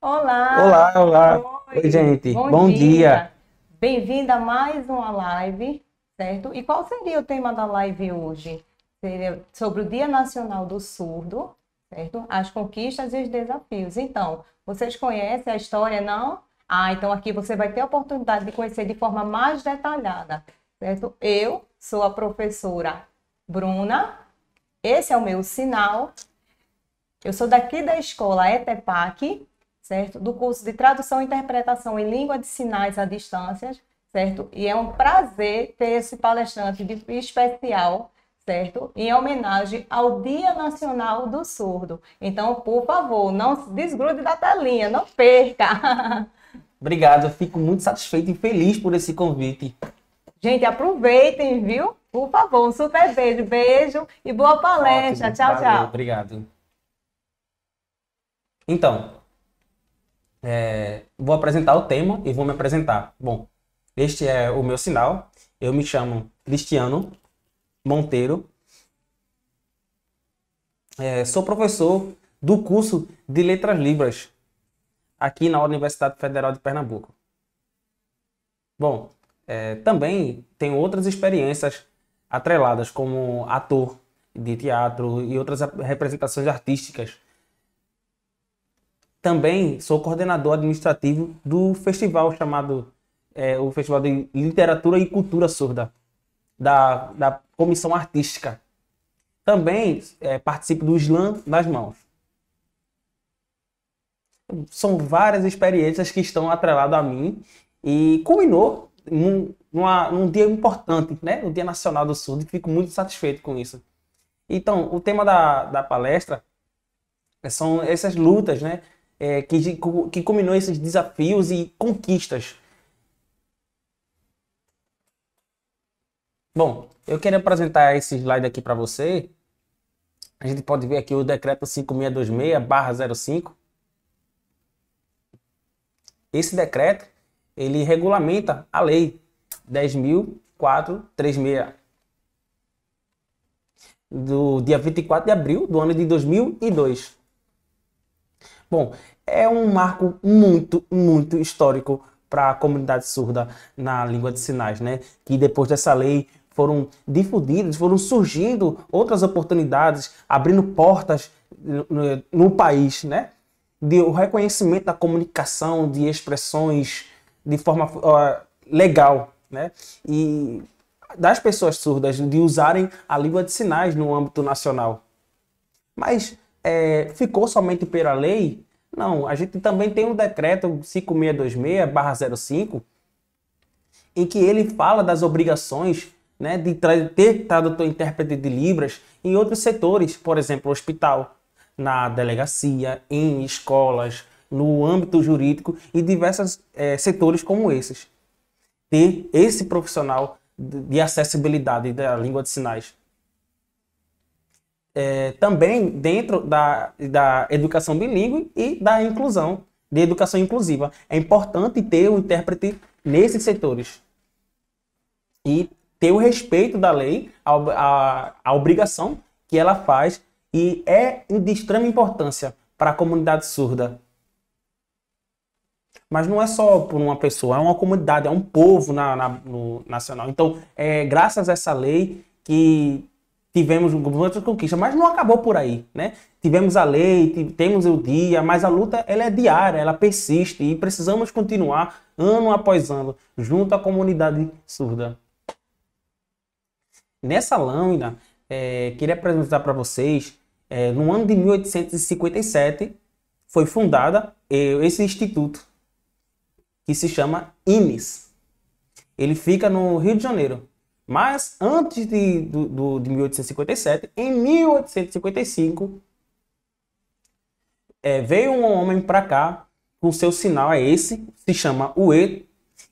Olá, Olá, olá. Oi, oi, gente. bom Bom dia. dia. Bem-vinda a mais uma live, certo? E qual seria o tema da live hoje? Seria sobre o Dia Nacional do Surdo, certo? As conquistas e os desafios. Então, vocês conhecem a história, não? Então aqui você vai ter a oportunidade de conhecer de forma mais detalhada, certo? Eu sou a professora Bruna, esse é o meu sinal. Eu sou daqui da escola ETEPAC, certo? Do curso de Tradução e Interpretação em Língua de Sinais à Distância, certo? E é um prazer ter esse palestrante especial, certo? Em homenagem ao Dia Nacional do Surdo. Então, por favor, não se desgrude da telinha, não perca! Obrigado, eu fico muito satisfeito e feliz por esse convite. Gente, aproveitem, viu? Por favor, um super beijo, beijo e boa palestra. Ótimo, Tchau, valeu, tchau. obrigado. Então, vou apresentar o tema e vou me apresentar. Bom, este é o meu sinal. Eu me chamo Cristiano Monteiro. Sou professor do curso de Letras Libras aqui na Universidade Federal de Pernambuco. Bom, também tenho outras experiências atreladas como ator de teatro e outras representações artísticas. Também sou coordenador administrativo do festival chamado o Festival de Literatura e Cultura Surda, da Comissão Artística. Também participo do Slam das Mãos. São várias experiências que estão atreladas a mim e culminou num dia importante, né? O Dia Nacional do Surdo, e fico muito satisfeito com isso. Então, o tema da palestra são essas lutas, né? Que culminou esses desafios e conquistas. Bom, eu quero apresentar esse slide aqui para você. A gente pode ver aqui o decreto 5626/05. Esse decreto, ele regulamenta a lei 10.436 do dia 24 de abril do ano de 2002. Bom, é um marco muito, muito histórico para a comunidade surda na língua de sinais, né? Que depois dessa lei foram difundidas, foram surgindo outras oportunidades, abrindo portas no país, né? O reconhecimento da comunicação, de expressões de forma legal, né? E das pessoas surdas de usarem a língua de sinais no âmbito nacional. Mas ficou somente pela lei? Não, a gente também tem um decreto 5626/05, em que ele fala das obrigações, né, de ter tradutor e intérprete de Libras em outros setores, por exemplo, hospital, na delegacia, em escolas, no âmbito jurídico e diversos setores como esses. Ter esse profissional de acessibilidade da língua de sinais. Também dentro da educação bilíngue e da inclusão, de educação inclusiva. É importante ter um intérprete nesses setores. E ter o respeito da lei, a obrigação que ela faz, e é de extrema importância para a comunidade surda. Mas não é só por uma pessoa, é uma comunidade, é um povo no nacional. Então, graças a essa lei que tivemos muitas conquistas, mas não acabou por aí, né? Tivemos a lei, temos o dia, mas a luta ela é diária, ela persiste e precisamos continuar ano após ano junto à comunidade surda. Nessa lâmina, queria apresentar para vocês, no ano de 1857, foi fundada esse instituto, que se chama INES. Ele fica no Rio de Janeiro. Mas antes de 1857, em 1855, veio um homem para cá, com seu sinal esse, se chama UE,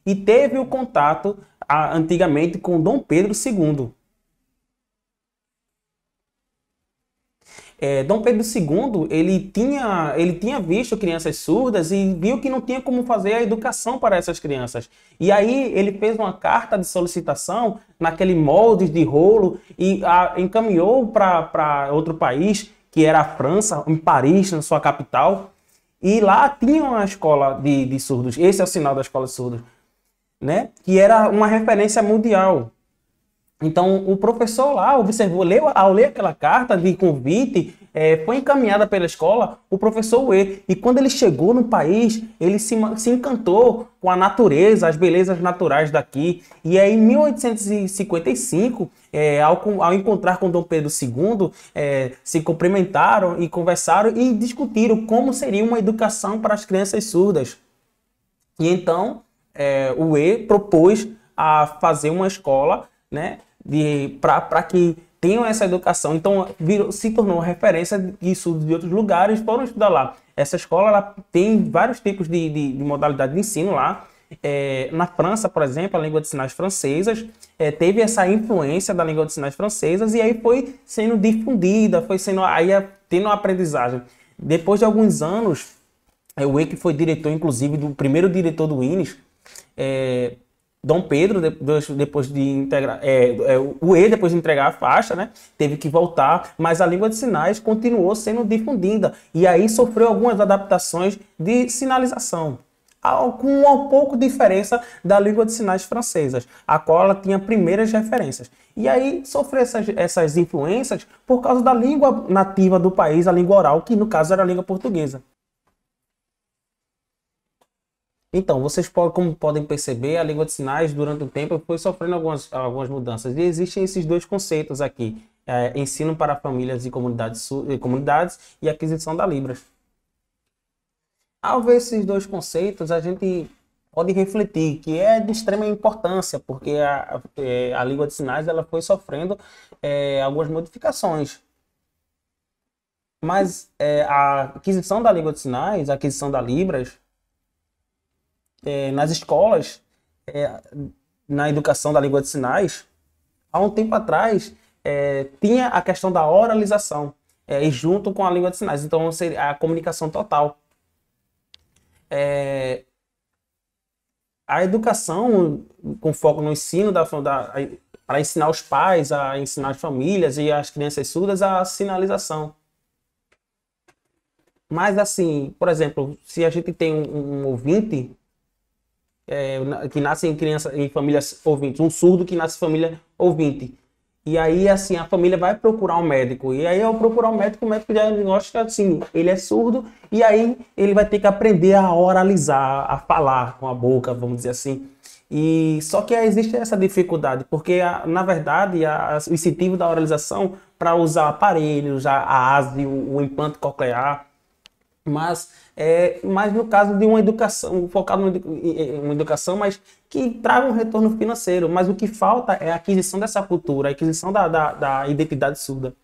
e teve o contato antigamente com Dom Pedro II. Dom Pedro II, ele tinha visto crianças surdas e viu que não tinha como fazer a educação para essas crianças. E aí ele fez uma carta de solicitação naquele molde de rolo e encaminhou para outro país, que era a França, em Paris, na sua capital. E lá tinha uma escola de surdos, esse é o sinal da escola de surdos, né? Que era uma referência mundial. Então, o professor lá observou, ao ler aquela carta de convite, foi encaminhada pela escola, o professor Uê. E quando ele chegou no país, ele se encantou com a natureza, as belezas naturais daqui. E aí, em 1855, ao encontrar com Dom Pedro II, se cumprimentaram e conversaram e discutiram como seria uma educação para as crianças surdas. E então, o Uê propôs a fazer uma escola, né, para que tenham essa educação. Então, se tornou referência de surdos de outros lugares, foram estudar lá. Essa escola ela tem vários tipos de modalidade de ensino lá. Na França, por exemplo, a língua de sinais francesas teve essa influência da língua de sinais francesas e aí foi sendo difundida, foi sendo tendo uma aprendizagem. Depois de alguns anos, o Uê, que foi diretor, inclusive, do primeiro diretor do INES, Dom Pedro, depois de integrar, o Uê, depois de entregar a faixa, né, teve que voltar, mas a língua de sinais continuou sendo difundida e aí sofreu algumas adaptações de sinalização, com um pouco de diferença da língua de sinais francesas, a qual ela tinha primeiras referências. E aí sofreu essas influências por causa da língua nativa do país, a língua oral, que no caso era a língua portuguesa. Então, vocês como podem perceber, a língua de sinais, durante o tempo, foi sofrendo algumas mudanças. E existem esses dois conceitos aqui. Ensino para famílias e comunidades e aquisição da Libras. Ao ver esses dois conceitos, a gente pode refletir que é de extrema importância, porque a língua de sinais ela foi sofrendo algumas modificações. Mas a aquisição da língua de sinais, a aquisição da Libras, nas escolas, na educação da língua de sinais, há um tempo atrás, tinha a questão da oralização, e junto com a língua de sinais. Então, seria a comunicação total. A educação, com foco no ensino, para ensinar os pais, a ensinar as famílias e as crianças surdas a sinalização. Mas, assim, por exemplo, se a gente tem um ouvinte que nasce em famílias ouvintes, um surdo que nasce em família ouvinte. E aí, assim, a família vai procurar um médico. E aí, ao procurar um médico, o médico diagnostica, assim, ele é surdo, e aí ele vai ter que aprender a oralizar, a falar com a boca, vamos dizer assim. E só que existe essa dificuldade, porque, na verdade, o incentivo da oralização para usar aparelhos, a ASE, o implante coclear, mas no caso de uma educação, focado em uma educação, mas que traga um retorno financeiro. Mas o que falta é a aquisição dessa cultura, a aquisição da identidade surda.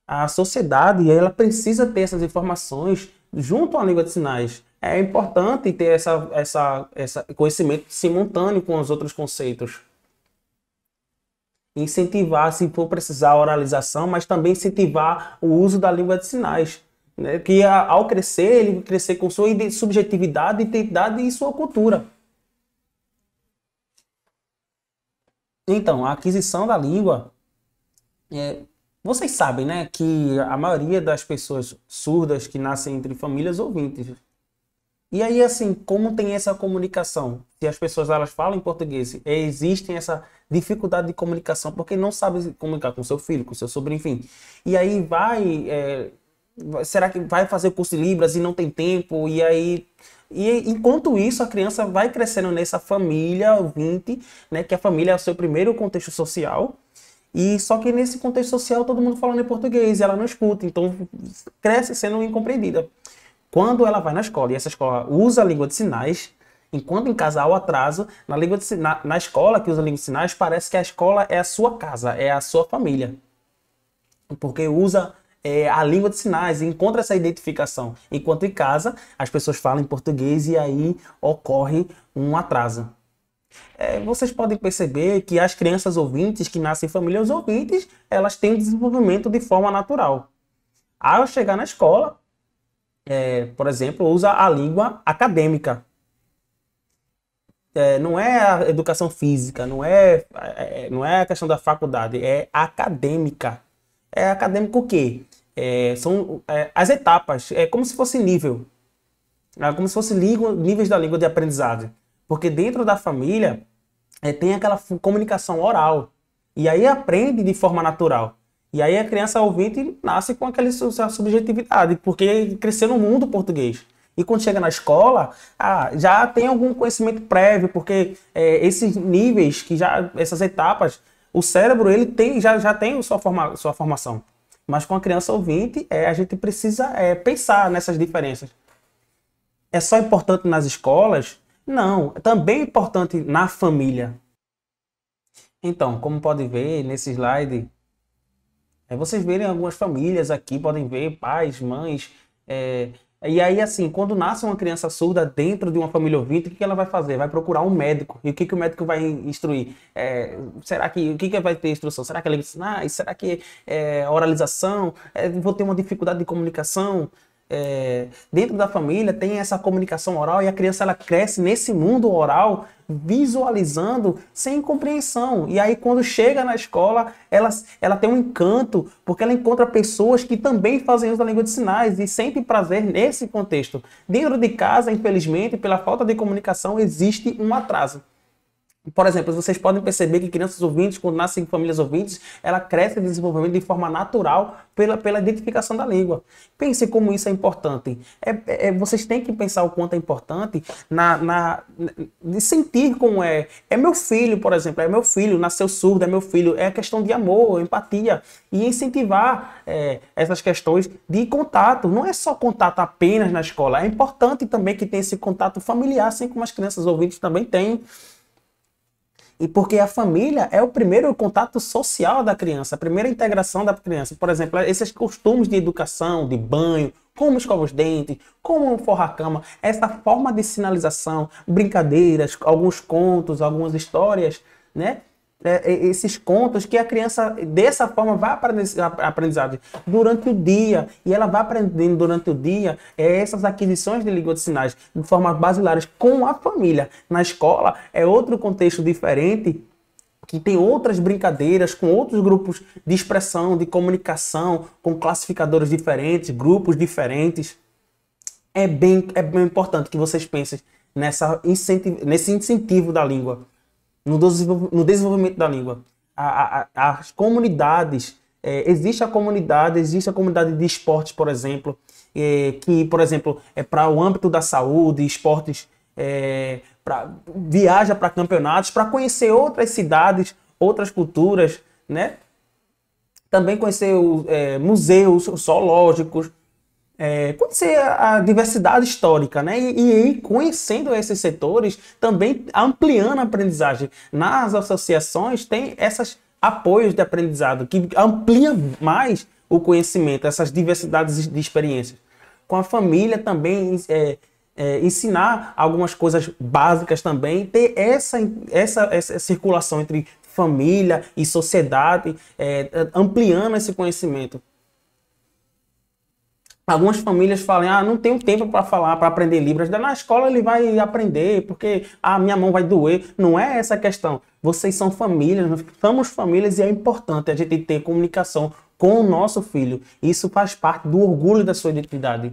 A sociedade ela precisa ter essas informações junto à língua de sinais. É importante ter esse conhecimento simultâneo com os outros conceitos. Incentivar, se for precisar, a oralização, mas também incentivar o uso da língua de sinais. Né? Que ao crescer, ele crescer com sua subjetividade, identidade e sua cultura. Então, a aquisição da língua, vocês sabem, né, que a maioria das pessoas surdas que nascem entre famílias ouvintes. E aí, assim, como tem essa comunicação? Se as pessoas elas falam em português, existe essa dificuldade de comunicação porque não sabem se comunicar com seu filho, com seu sobrinho, enfim. E aí será que vai fazer o curso de Libras e não tem tempo? E enquanto isso, a criança vai crescendo nessa família ouvinte, né, que a família é o seu primeiro contexto social. E só que nesse contexto social, todo mundo falando em português, e ela não escuta, então cresce sendo incompreendida. Quando ela vai na escola, e essa escola usa a língua de sinais, enquanto em casa há o atraso, na escola que usa a língua de sinais, parece que a escola é a sua casa, é a sua família. Porque usa a língua de sinais, encontra essa identificação. Enquanto em casa, as pessoas falam em português e aí ocorre um atraso. Vocês podem perceber que as crianças ouvintes que nascem em famílias ouvintes, elas têm um desenvolvimento de forma natural. Ao chegar na escola, por exemplo, usa a língua acadêmica. Não é a educação física, não é a questão da faculdade, é acadêmica. É acadêmico o quê? são as etapas, é como se fosse nível. Como se fosse níveis da língua de aprendizagem. Porque dentro da família tem aquela comunicação oral. E aí aprende de forma natural. E aí a criança ouvinte nasce com aquela subjetividade, porque cresceu no mundo português. E quando chega na escola, já tem algum conhecimento prévio, porque esses níveis, essas etapas, o cérebro ele já tem sua formação. Mas com a criança ouvinte, a gente precisa pensar nessas diferenças. É só importante nas escolas? Não, também é importante na família. Então, como pode ver nesse slide, vocês verem algumas famílias aqui, podem ver pais, mães. E aí, assim, quando nasce uma criança surda dentro de uma família ouvinte, o que ela vai fazer? Vai procurar um médico. E o que o médico vai instruir? O que vai ter instrução? Será que ele vai ensinar? Será que é oralização? Vou ter uma dificuldade de comunicação? Dentro da família tem essa comunicação oral e a criança ela cresce nesse mundo oral visualizando sem compreensão, e aí quando chega na escola ela tem um encanto porque ela encontra pessoas que também fazem uso da língua de sinais e sente prazer nesse contexto. Dentro de casa, infelizmente, pela falta de comunicação existe um atraso. Por exemplo, vocês podem perceber que crianças ouvintes, quando nascem em famílias ouvintes, ela cresce em desenvolvimento de forma natural pela identificação da língua. Pense como isso é importante. Vocês têm que pensar o quanto é importante de sentir como é. É meu filho, por exemplo, é meu filho, nasceu surdo, é meu filho. É questão de amor, empatia e incentivar essas questões de contato. Não é só contato apenas na escola, é importante também que tenha esse contato familiar, assim como as crianças ouvintes também têm. E porque a família é o primeiro contato social da criança, a primeira integração da criança. Por exemplo, esses costumes de educação, de banho, como escova os dentes, como forrar a cama, essa forma de sinalização, brincadeiras, alguns contos, algumas histórias, né? Esses contos que a criança, dessa forma, vai aprendizagem durante o dia. E ela vai aprendendo durante o dia essas aquisições de língua de sinais de forma basilares com a família. Na escola é outro contexto diferente, que tem outras brincadeiras, com outros grupos de expressão, de comunicação, com classificadores diferentes, grupos diferentes. É bem importante que vocês pensem nesse incentivo da língua. No desenvolvimento da língua. As comunidades, existe a comunidade de esportes, por exemplo, que, por exemplo, é para o âmbito da saúde, esportes, viaja para campeonatos, para conhecer outras cidades, outras culturas, né? Também conhecer museus, zoológicos, conhecer a diversidade histórica, né? E conhecendo esses setores, também ampliando a aprendizagem. Nas associações tem esses apoios de aprendizado que ampliam mais o conhecimento, essas diversidades de experiências. Com a família também ensinar algumas coisas básicas também, ter essa circulação entre família e sociedade, ampliando esse conhecimento. Algumas famílias falam, não tenho tempo para falar, para aprender Libras. Na escola ele vai aprender, porque minha mão vai doer. Não é essa a questão. Vocês são famílias, nós somos famílias e é importante a gente ter comunicação com o nosso filho. Isso faz parte do orgulho da sua identidade.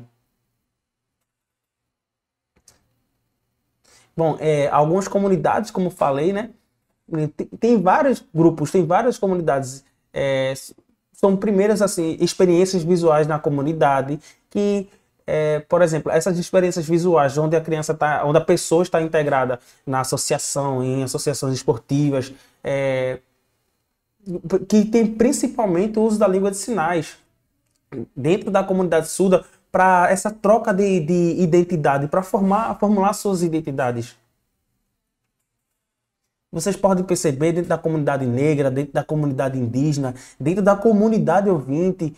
Bom, algumas comunidades, como falei, né? Tem vários grupos, tem várias comunidades. São primeiras assim, experiências visuais na comunidade que, por exemplo, essas experiências visuais onde onde a pessoa está integrada na associação, em associações esportivas, que tem principalmente o uso da língua de sinais dentro da comunidade surda para essa troca de identidade, para formular suas identidades. Vocês podem perceber dentro da comunidade negra, dentro da comunidade indígena, dentro da comunidade ouvinte,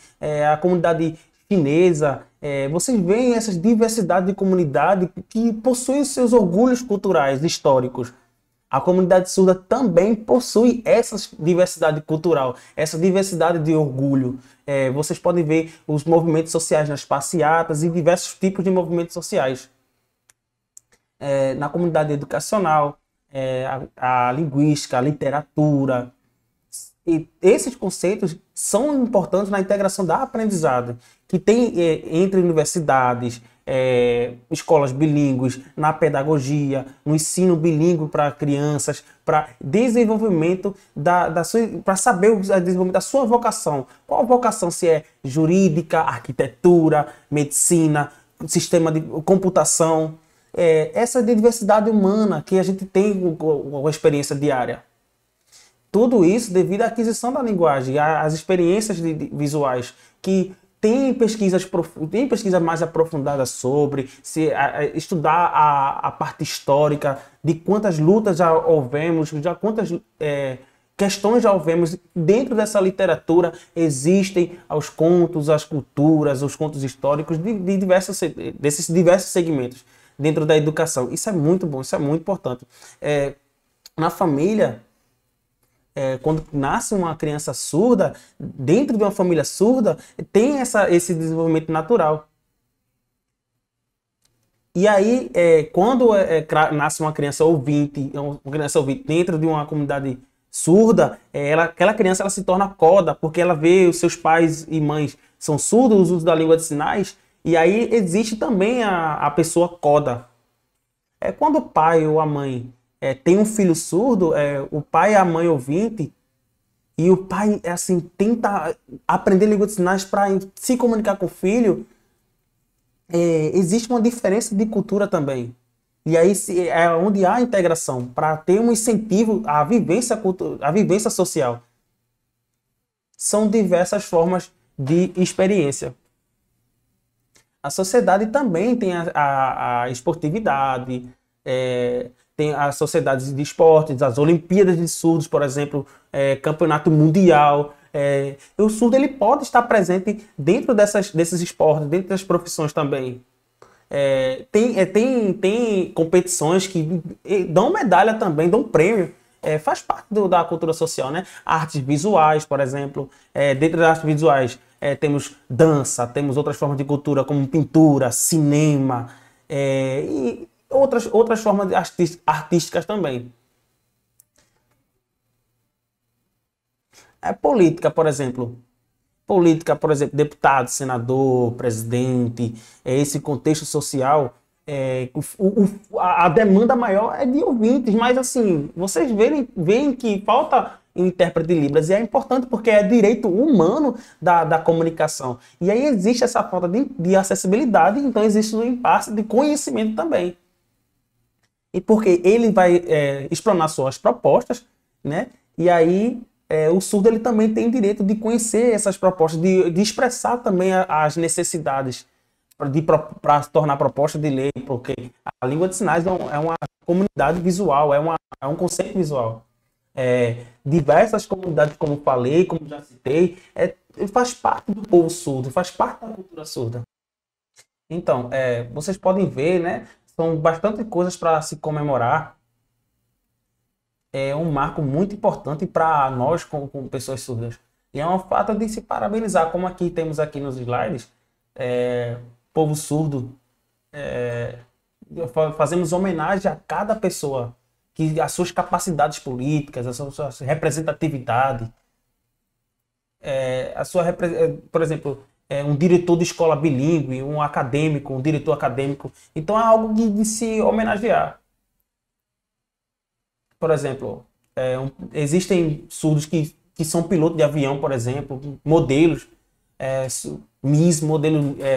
a comunidade chinesa, vocês veem essas diversidades de comunidade que possuem seus orgulhos culturais, históricos. A comunidade surda também possui essa diversidade cultural, essa diversidade de orgulho. Vocês podem ver os movimentos sociais nas passeatas e diversos tipos de movimentos sociais. Na comunidade educacional, a linguística, a literatura, E esses conceitos são importantes na integração da aprendizagem, que tem entre universidades, escolas bilíngues, na pedagogia, no ensino bilíngue para crianças, para desenvolvimento para saber o desenvolvimento da sua vocação. Qual a vocação? Se é jurídica, arquitetura, medicina, sistema de computação. Essa diversidade humana que a gente tem com a experiência diária. Tudo isso devido à aquisição da linguagem, às experiências visuais, que tem pesquisas mais aprofundadas sobre, estudar a parte histórica de quantas lutas já houvemos, quantas questões já houvemos. Dentro dessa literatura existem os contos, as culturas, os contos históricos desses diversos segmentos dentro da educação. Isso é muito bom, isso é muito importante. Na família, quando nasce uma criança surda, dentro de uma família surda, tem esse desenvolvimento natural. E aí, quando nasce uma criança ouvinte dentro de uma comunidade surda, aquela criança ela se torna coda, porque ela vê os seus pais e mães são surdos, os usos da língua de sinais, e aí existe também a pessoa coda. Quando o pai ou a mãe tem um filho surdo, o pai e a mãe ouvinte, e o pai assim tenta aprender língua de sinais para se comunicar com o filho, existe uma diferença de cultura também. E aí é onde há integração, para ter um incentivo à vivência social. São diversas formas de experiência. A sociedade também tem a esportividade, tem as sociedades de esportes, as Olimpíadas de Surdos, por exemplo, campeonato mundial. O surdo ele pode estar presente dentro desses esportes, dentro das profissões também. Tem competições que dão medalha também, dão prêmio. Faz parte da cultura social, né? Artes visuais, por exemplo. Dentro das artes visuais temos dança, temos outras formas de cultura como pintura, cinema e outras formas artísticas também. Política, por exemplo. Deputado, senador, presidente, esse contexto social, a demanda maior é de ouvintes, mas assim, vocês veem que falta intérprete de Libras, e é importante porque é direito humano da comunicação. E aí existe essa falta de acessibilidade, então existe um impasse de conhecimento também. E porque ele vai explanar suas propostas, né? E aí o surdo ele também tem direito de conhecer essas propostas, de expressar também as necessidades para se tornar proposta de lei, porque a língua de sinais é uma comunidade visual, é um conceito visual. Diversas comunidades, como falei, como já citei, faz parte do povo surdo, faz parte da cultura surda. Então, vocês podem ver, né? São bastante coisas para se comemorar. É um marco muito importante para nós, como pessoas surdas. E é um fato de se parabenizar, como temos aqui nos slides, povo surdo, fazemos homenagem a cada pessoa, as suas capacidades políticas, a sua representatividade, por exemplo, um diretor de escola bilíngue, um diretor acadêmico. Então é algo de se homenagear. Por exemplo, existem surdos que são pilotos de avião, por exemplo, modelos,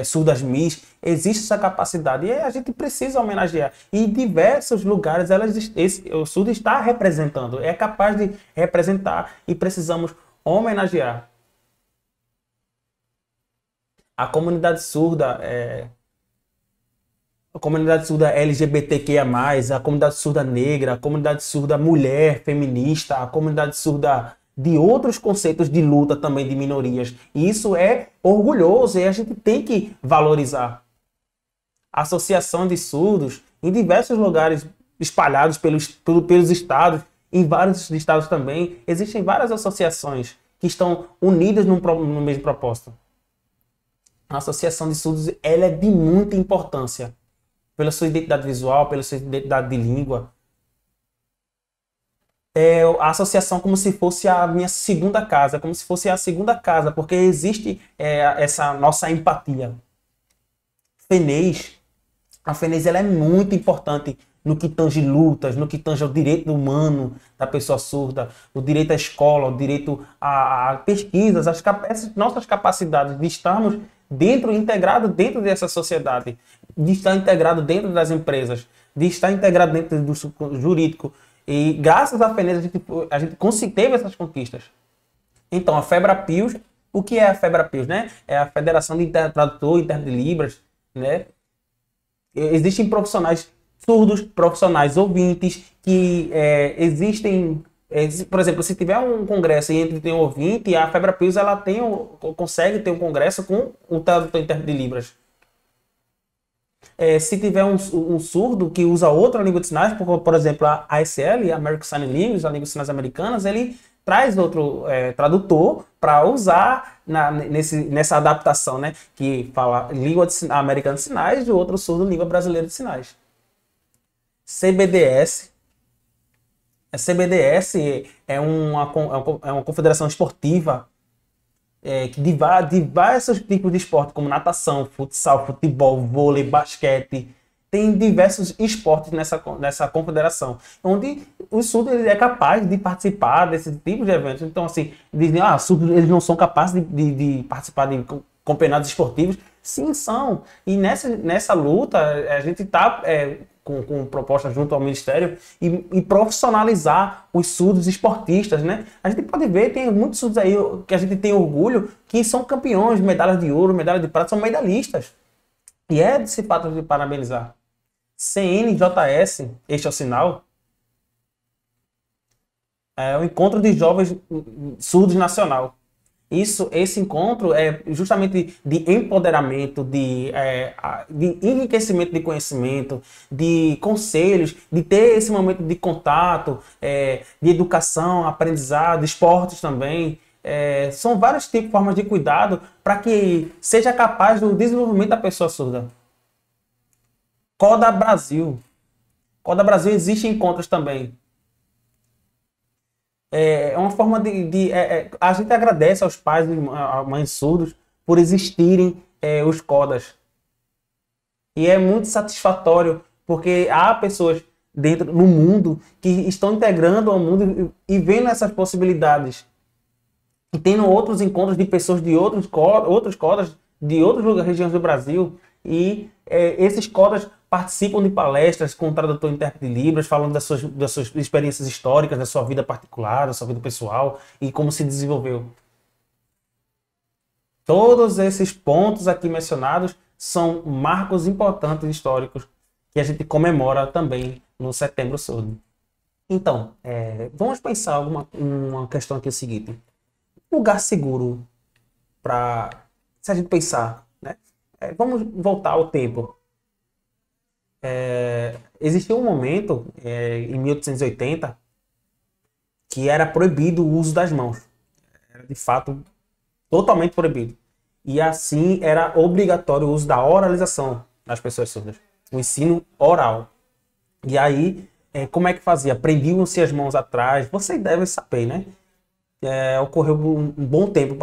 surdas Miss, existe essa capacidade e a gente precisa homenagear. E em diversos lugares o surdo está representando, é capaz de representar e precisamos homenagear. A comunidade surda LGBTQIA+, a comunidade surda negra, a comunidade surda mulher, feminista, a comunidade surda de outros conceitos de luta também de minorias. E isso é orgulhoso e a gente tem que valorizar. A Associação de Surdos, em diversos lugares espalhados pelos estados, em vários estados também, existem várias associações que estão unidas no mesmo propósito. A Associação de Surdos ela é de muita importância. Pela sua identidade visual, pela sua identidade de língua. a associação como se fosse a minha segunda casa, como se fosse a segunda casa, porque existe essa nossa empatia. A FENES ela é muito importante no que tange lutas, no que tange ao direito humano da pessoa surda, o direito à escola, o direito a pesquisas, essas nossas capacidades de estarmos integrado dentro dessa sociedade, de estar integrado dentro das empresas, de estar integrado dentro do jurídico. E graças à FENES a gente teve essas conquistas. Então, a FEBRAPIOS, o que é a FEBRAPIOS, né? É a Federação de Tradutor e Intérprete de Libras, né? Existem profissionais surdos, profissionais ouvintes, que existem... por exemplo, se tiver um congresso e entre tem um ouvinte, a FEBRAPIOS ela consegue ter um congresso com o tradutor e intérprete de Libras. Se tiver um surdo que usa outra língua de sinais, por exemplo, a ASL, a American Sign Language, a língua de sinais americanas, ele traz outro tradutor para usar nessa adaptação, né? Que fala língua americana de sinais e o outro surdo língua brasileira de sinais. CBDS. A CBDS é uma confederação esportiva de vários tipos de esporte, como natação, futsal, futebol, vôlei, basquete. Tem diversos esportes nessa confederação, onde o surdo é capaz de participar desse tipo de eventos. Então, assim, dizem, surdos eles não são capazes de participar de campeonatos esportivos. Sim, são. E nessa luta, a gente está com proposta junto ao Ministério e profissionalizar os surdos esportistas, né? A gente pode ver, tem muitos surdos aí que a gente tem orgulho, que são campeões, medalhas de ouro, medalha de prata, são medalhistas. E é de se fato de parabenizar. CNJS, este é o sinal, é o Encontro de Jovens Surdos Nacional. Esse encontro é justamente de empoderamento, de enriquecimento de conhecimento, de conselhos, de ter esse momento de contato, de educação, aprendizado, esportes também. São vários tipos, formas de cuidado para que seja capaz do desenvolvimento da pessoa surda. CODA Brasil. CODA Brasil existe encontros também. É uma forma a gente agradece aos pais e mães surdos por existirem os CODAs. E é muito satisfatório, porque há pessoas no mundo que estão integrando ao mundo e vendo essas possibilidades. E tendo outros encontros de pessoas de outros CODAs, de outras regiões do Brasil. E esses CODAs participam de palestras com o tradutor e intérprete de Libras, falando das suas experiências históricas, da sua vida particular, da sua vida pessoal e como se desenvolveu. Todos esses pontos aqui mencionados são marcos importantes históricos que a gente comemora também no Setembro Surdo. Então, vamos pensar uma questão aqui, o seguinte. Lugar seguro para... Se a gente pensar, né? Vamos voltar ao tempo. Existiu um momento, em 1880, que era proibido o uso das mãos. Era, de fato, totalmente proibido. E assim era obrigatório o uso da oralização das pessoas surdas. O ensino oral. E aí, como é que fazia? Prendiam-se as mãos atrás. Vocês devem saber, né? Ocorreu um bom tempo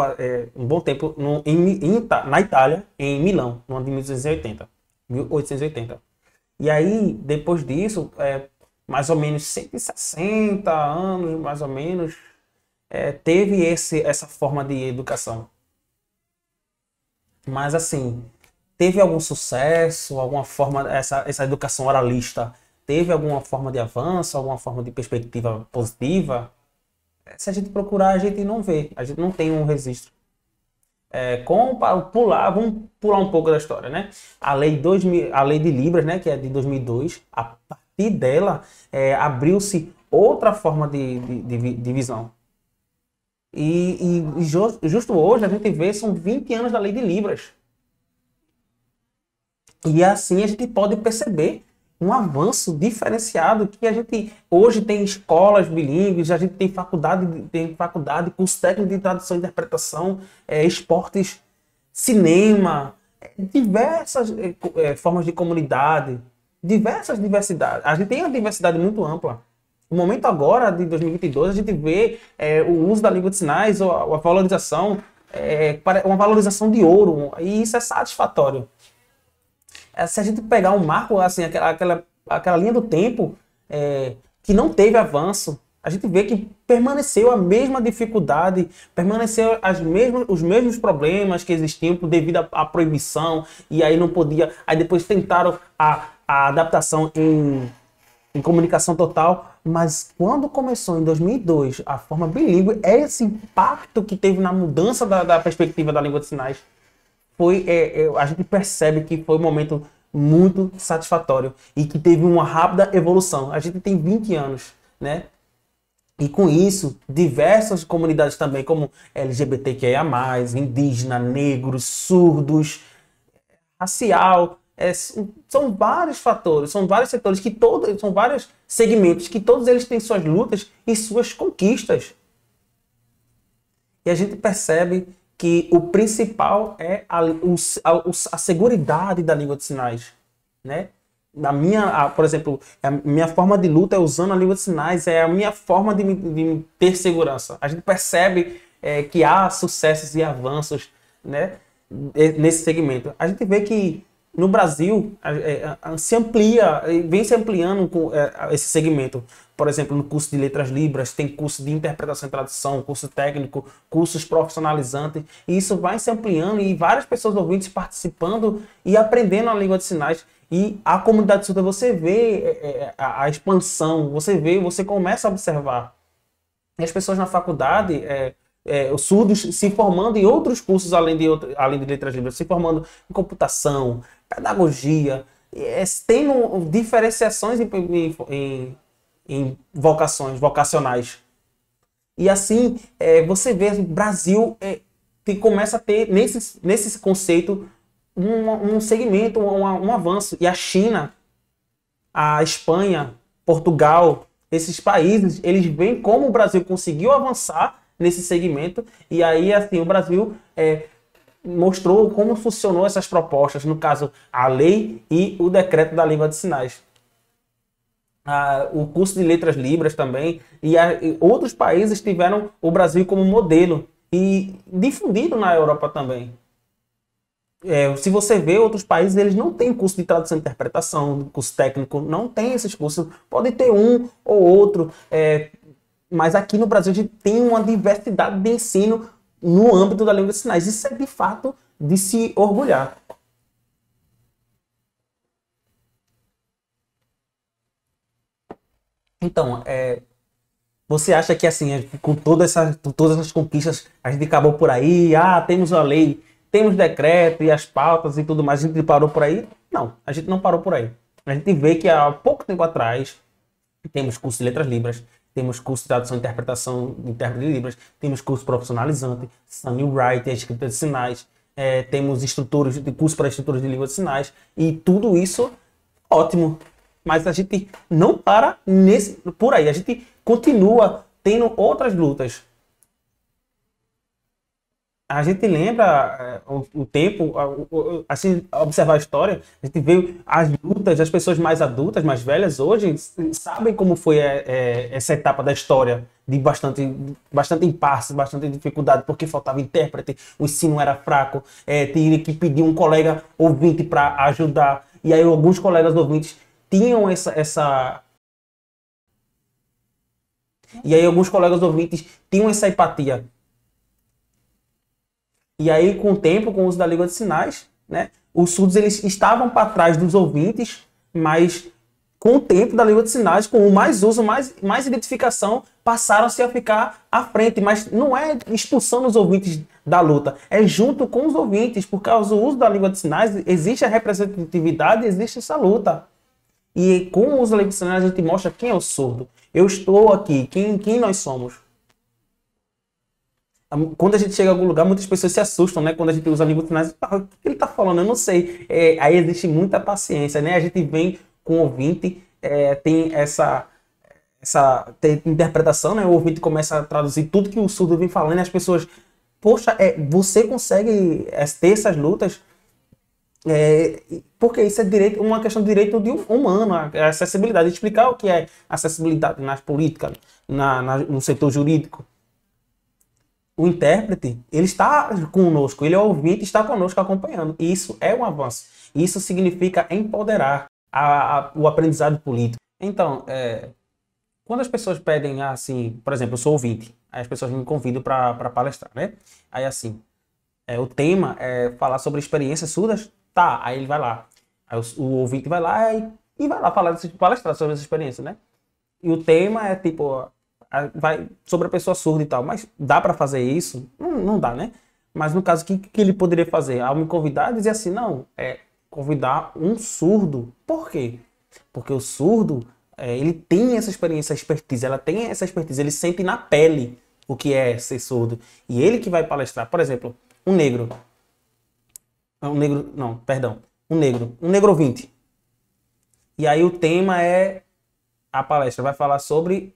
na Itália, em Milão, no ano de 1880. E aí, depois disso, mais ou menos 160 anos, mais ou menos, teve essa forma de educação. Mas, assim, teve algum sucesso, alguma forma, essa educação oralista, teve alguma forma de avanço, alguma forma de perspectiva positiva? Se a gente procurar, a gente não vê, a gente não tem um registro. Vamos pular um pouco da história, né? A lei de Libras, né, que é de 2002, a partir dela abriu-se outra forma de visão. E justo hoje a gente vê, são 20 anos da lei de Libras. E assim a gente pode perceber um avanço diferenciado, que a gente hoje tem escolas bilíngues, a gente tem faculdade, curso técnico de tradução e interpretação, esportes, cinema, diversas formas de comunidade, diversidades. A gente tem uma diversidade muito ampla. O momento agora, de 2022, a gente vê o uso da língua de sinais, a valorização, uma valorização de ouro, e isso é satisfatório. Se a gente pegar um marco, assim, aquela linha do tempo que não teve avanço, a gente vê que permaneceu a mesma dificuldade, permaneceu os mesmos problemas que existiam devido à proibição, e aí não podia. Aí depois tentaram a adaptação em comunicação total, mas quando começou em 2002 a forma bilíngue, esse impacto que teve na mudança da perspectiva da língua de sinais, a gente percebe que foi um momento muito satisfatório e que teve uma rápida evolução. A gente tem 20 anos, né? E com isso, diversas comunidades também, como LGBTQIA+, indígena, negros, surdos, racial, são vários fatores, são vários setores, são vários segmentos que todos eles têm suas lutas e suas conquistas. E a gente percebe que o principal é a seguridade da língua de sinais, né? Por exemplo, a minha forma de luta é usando a língua de sinais, é a minha forma de ter segurança. A gente percebe que há sucessos e avanços, né, nesse segmento. A gente vê que no Brasil vem se ampliando com esse segmento. Por exemplo, no curso de Letras Libras, tem curso de interpretação e tradução, curso técnico, cursos profissionalizantes, e isso vai se ampliando e várias pessoas ouvintes participando e aprendendo a língua de sinais. E a comunidade surda, você vê a expansão, você começa a observar. E as pessoas na faculdade, os surdos se formando em outros cursos além de Letras Libras, se formando em computação, pedagogia, tendo diferenciações em vocacionais. E assim, você vê o Brasil começa a ter, nesse conceito, um segmento, um avanço. E a China, a Espanha, Portugal, esses países, eles veem como o Brasil conseguiu avançar nesse segmento. E aí, assim, o Brasil mostrou como funcionou essas propostas, no caso, a lei e o decreto da língua de sinais. O curso de Letras Libras também, e outros países tiveram o Brasil como modelo e difundido na Europa também. Se você vê outros países, eles não têm curso de tradução e interpretação, curso técnico, não tem esses cursos. Pode ter um ou outro, mas aqui no Brasil a gente tem uma diversidade de ensino no âmbito da língua de sinais. Isso é de fato de se orgulhar. Então, você acha que assim, com todas essas conquistas, a gente acabou por aí? Temos a lei, temos decreto e as pautas e tudo mais, a gente parou por aí? Não, a gente não parou por aí. A gente vê que há pouco tempo atrás, temos curso de Letras Libras, temos curso de tradução e interpretação de intérprete de Libras, temos curso profissionalizante, Sunny Wright, escrita de sinais, temos curso para instrutores de língua de sinais, e tudo isso, ótimo. Mas a gente não para por aí, a gente continua tendo outras lutas. A gente lembra o tempo, assim, observar a história, a gente vê as lutas das pessoas mais adultas, mais velhas hoje, sabem como foi essa etapa da história, de bastante impasse, bastante dificuldade, porque faltava intérprete, o ensino era fraco, tinha que pedir um colega ouvinte para ajudar, e aí alguns colegas ouvintes tinham alguns colegas ouvintes tinham essa empatia. E aí, com o tempo, com o uso da língua de sinais, né, os surdos eles estavam para trás dos ouvintes, mas com o tempo da língua de sinais, com o mais uso, mais identificação, passaram-se a ficar à frente. Mas não é expulsando os ouvintes da luta, é junto com os ouvintes, por causa do uso da língua de sinais, existe a representatividade, existe essa luta. E com o uso da língua de sinais, a gente mostra quem é o surdo. Eu estou aqui, quem nós somos. Quando a gente chega a algum lugar, muitas pessoas se assustam, né? Quando a gente usa a língua de sinais, o que ele está falando? Eu não sei. Aí existe muita paciência, né? A gente vem com o ouvinte, tem essa interpretação, né? O ouvinte começa a traduzir tudo que o surdo vem falando, e as pessoas, poxa, você consegue ter essas lutas? Porque isso é direito, uma questão de direito humano, a acessibilidade. Explicar o que é acessibilidade nas políticas, no setor jurídico. O intérprete, ele está conosco, ele é ouvinte, está conosco acompanhando. Isso é um avanço. Isso significa empoderar o aprendizado político. Então, quando as pessoas pedem, assim, por exemplo, eu sou ouvinte, aí as pessoas me convidam para palestrar, né? Aí, assim, o tema é falar sobre experiências surdas, tá, aí ele vai lá. Aí o ouvinte vai lá e vai lá palestrar sobre essa experiência, né? E o tema é, tipo, vai sobre a pessoa surda e tal, mas dá para fazer isso? Não dá, né? Mas no caso, o que ele poderia fazer? Ao me convidar, dizer assim, não, convidar um surdo. Por quê? Porque o surdo, ele tem essa experiência, essa expertise, ela tem essa expertise, ele sente na pele o que é ser surdo. E ele que vai palestrar, por exemplo, um negro, um negro ouvinte. E aí o tema a palestra vai falar sobre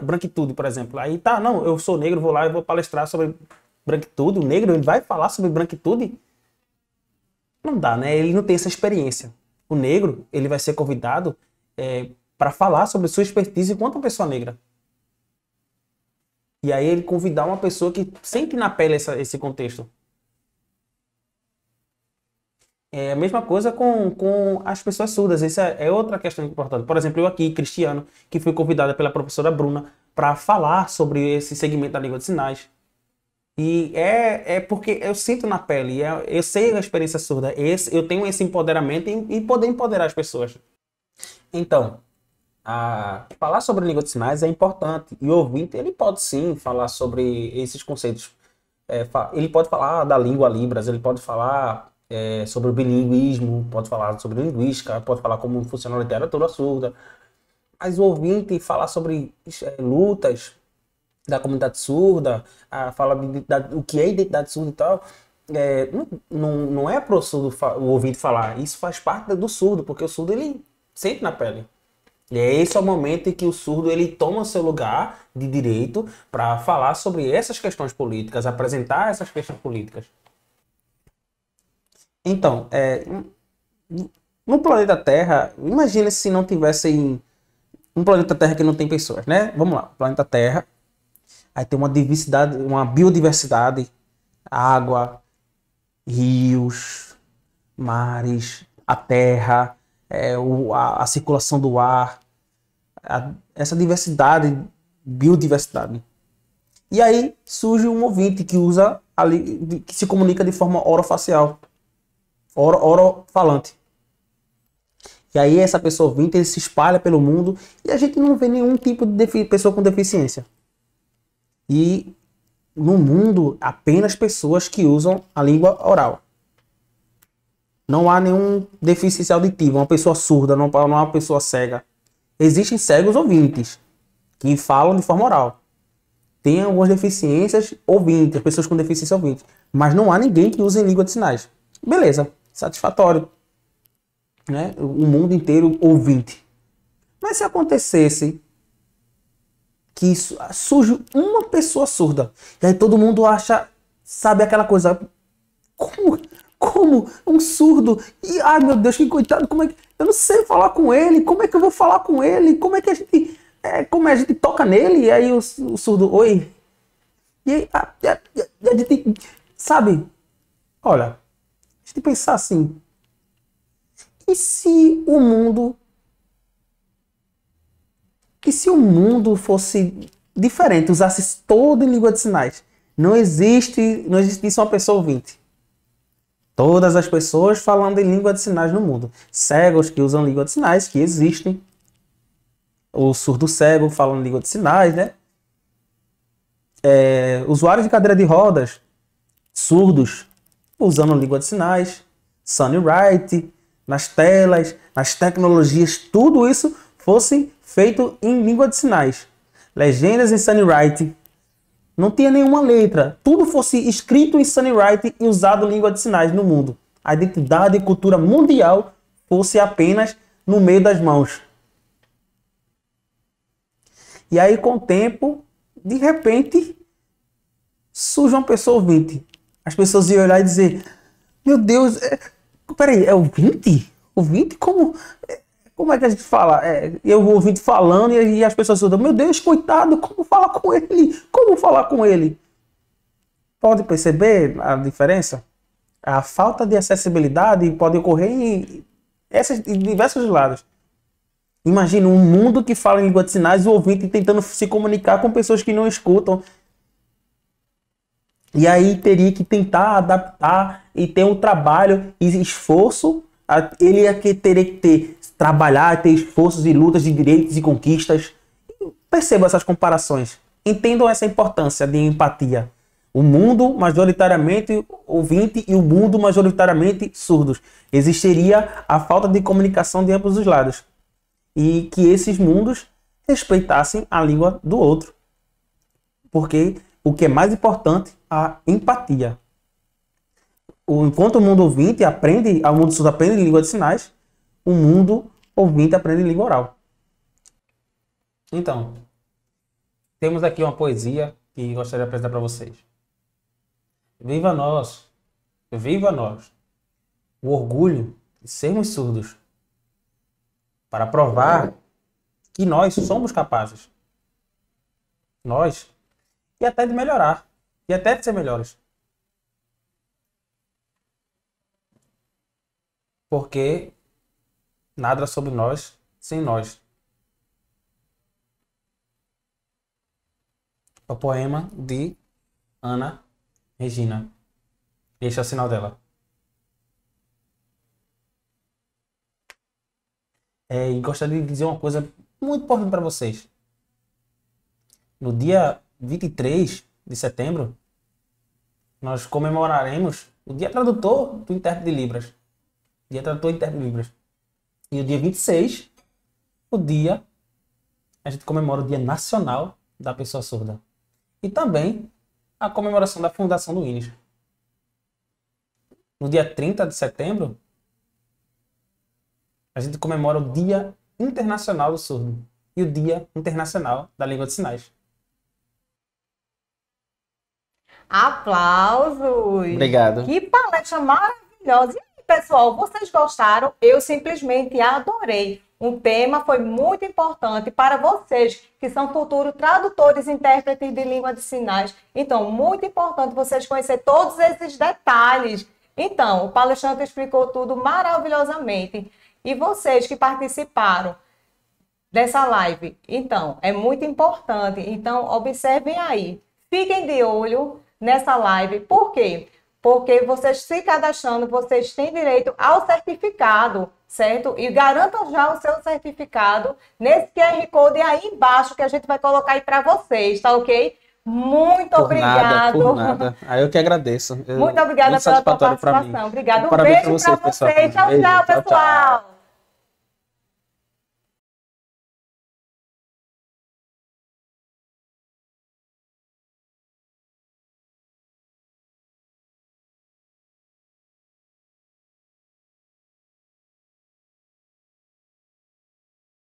branquitude, por exemplo. Aí tá, não, eu sou negro, vou lá e vou palestrar sobre branquitude. O negro, ele vai falar sobre branquitude? Não dá, né? Ele não tem essa experiência. O negro, ele vai ser convidado para falar sobre sua expertise enquanto uma pessoa negra. E aí ele convidar uma pessoa que sente na pele esse contexto. É a mesma coisa com as pessoas surdas. Isso é outra questão importante. Por exemplo, eu aqui, Cristiano, que fui convidada pela professora Bruna para falar sobre esse segmento da língua de sinais. E porque eu sinto na pele, eu sei a experiência surda, eu tenho esse empoderamento e poder empoderar as pessoas. Então, falar sobre língua de sinais é importante. E o ouvinte, ele pode sim falar sobre esses conceitos. Ele pode falar da língua Libras, ele pode falar sobre o bilinguismo, pode falar sobre linguística, pode falar como funciona a literatura surda. Mas o ouvinte falar sobre lutas da comunidade surda, fala o que é identidade surda e tal, não é para o surdo o ouvinte falar. Isso faz parte do surdo, porque o surdo ele sente na pele. E esse é o momento em que o surdo ele toma seu lugar de direito para falar sobre essas questões políticas, apresentar essas questões políticas. Então, no planeta Terra, imagine se não tivesse um planeta Terra que não tem pessoas, né? Vamos lá, planeta Terra, aí tem uma biodiversidade, água, rios, mares, a terra, a circulação do ar, essa biodiversidade. E aí surge um ouvinte que que se comunica de forma orofacial. Orofalante. E aí essa pessoa ouvinte ele se espalha pelo mundo e a gente não vê nenhum tipo de pessoa com deficiência. E no mundo apenas pessoas que usam a língua oral. Não há nenhum deficiência auditiva, uma pessoa surda, não há uma pessoa cega. Existem cegos ouvintes que falam de forma oral. Tem algumas deficiências ouvintes, pessoas com deficiência ouvinte, mas não há ninguém que use língua de sinais. Beleza, satisfatório, né? O mundo inteiro ouvinte. Mas se acontecesse que surge uma pessoa surda, e aí todo mundo sabe aquela coisa, como um surdo, e ai meu Deus, que coitado, como é que eu não sei falar com ele, como é que eu vou falar com ele, como é que a gente toca nele, e aí o surdo, oi, e aí a gente, sabe, olha, a gente pensar assim, e se o mundo fosse diferente, usasse todo em língua de sinais, não existisse uma pessoa ouvinte. Todas as pessoas falando em língua de sinais no mundo. Cegos que usam língua de sinais, que existem. O surdo cego falando língua de sinais, né? Usuários de cadeira de rodas, surdos, usando língua de sinais. Sunny Wright, nas telas, nas tecnologias, tudo isso fosse feito em língua de sinais. Legendas em Sunny Wright. Não tinha nenhuma letra. Tudo fosse escrito em Sunny Wright e usado em língua de sinais no mundo. A identidade e cultura mundial fosse apenas no meio das mãos. E aí, com o tempo, de repente, surge uma pessoa ouvinte. As pessoas iam olhar e dizer, meu Deus, Peraí, é ouvinte? Ouvinte? Como é que a gente fala? Eu vou ouvinte falando e as pessoas surdas, meu Deus, coitado, como falar com ele? Como falar com ele? Pode perceber a diferença? A falta de acessibilidade pode ocorrer em diversos lados. Imagina um mundo que fala em língua de sinais e o ouvinte tentando se comunicar com pessoas que não escutam. E aí teria que tentar adaptar e ter um trabalho e esforço. Ele teria que trabalhar, ter esforços e lutas de direitos e conquistas. Percebam essas comparações. Entendam essa importância de empatia. O mundo majoritariamente ouvinte e o mundo majoritariamente surdos. Existiria a falta de comunicação de ambos os lados. E que esses mundos respeitassem a língua do outro. Porque o que é mais importante, a empatia. Enquanto o mundo ouvinte aprende, o mundo surdo aprende língua de sinais, o mundo ouvinte aprende língua oral. Então, temos aqui uma poesia que gostaria de apresentar para vocês. Viva nós, o orgulho de sermos surdos, para provar que nós somos capazes. Nós, e até de melhorar, e até de ser melhores. Porque nada sobre nós sem nós. É o poema de Ana Regina. Este é o sinal dela. E gostaria de dizer uma coisa muito importante para vocês. No dia 23 de setembro, nós comemoraremos o Dia Tradutor do Intérprete de Libras. Dia Tradutor e Intérprete de Libras. E o dia 26, a gente comemora o Dia Nacional da Pessoa Surda. E também a comemoração da fundação do INES. No dia 30 de setembro, a gente comemora o Dia Internacional do Surdo e o Dia Internacional da Língua de Sinais. Aplausos! Obrigado. Que palestra maravilhosa! E aí, pessoal, vocês gostaram? Eu simplesmente adorei. O tema foi muito importante para vocês, que são futuros tradutores e intérpretes de língua de sinais. Então, muito importante vocês conhecerem todos esses detalhes. Então, o palestrante explicou tudo maravilhosamente. E vocês que participaram dessa live, então, é muito importante. Então, observem aí. Fiquem de olho nessa live. Por quê? Porque vocês se cadastrando, vocês têm direito ao certificado, certo? E garantam já o seu certificado nesse QR Code aí embaixo que a gente vai colocar aí para vocês, tá ok? Muito obrigado. Por nada. Aí eu que agradeço. Muito obrigada pela tua participação. Obrigada. Um beijo para vocês. Tchau, tchau, pessoal.